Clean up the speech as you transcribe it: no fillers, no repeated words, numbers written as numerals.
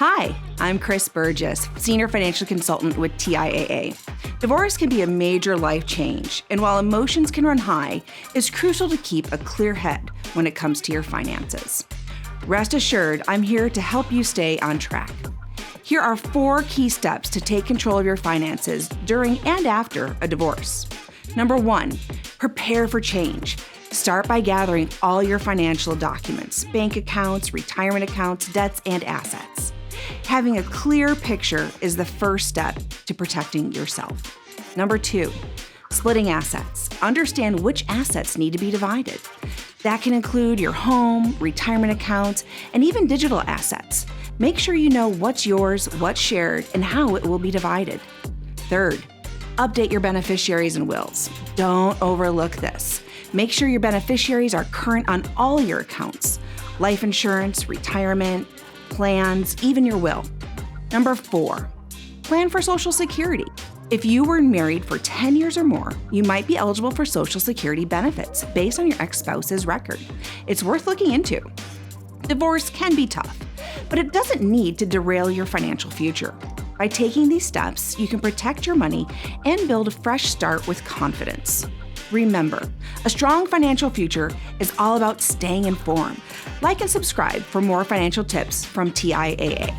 Hi, I'm Chris Burgess, Senior Financial Consultant with TIAA. Divorce can be a major life change, and while emotions can run high, it's crucial to keep a clear head when it comes to your finances. Rest assured, I'm here to help you stay on track. Here are 4 key steps to take control of your finances during and after a divorce. Number 1, prepare for change. Start by gathering all your financial documents, bank accounts, retirement accounts, debts, and assets. Having a clear picture is the first step to protecting yourself. Number 2, splitting assets. Understand which assets need to be divided. That can include your home, retirement accounts, and even digital assets. Make sure you know what's yours, what's shared, and how it will be divided. Third, update your beneficiaries and wills. Don't overlook this. Make sure your beneficiaries are current on all your accounts: life insurance, retirement, plans, even your will. Number 4, plan for Social Security. If you were married for 10 years or more, you might be eligible for Social Security benefits based on your ex-spouse's record. It's worth looking into. Divorce can be tough, but it doesn't need to derail your financial future. By taking these steps, you can protect your money and build a fresh start with confidence. Remember, a strong financial future is all about staying informed. Like and subscribe for more financial tips from TIAA.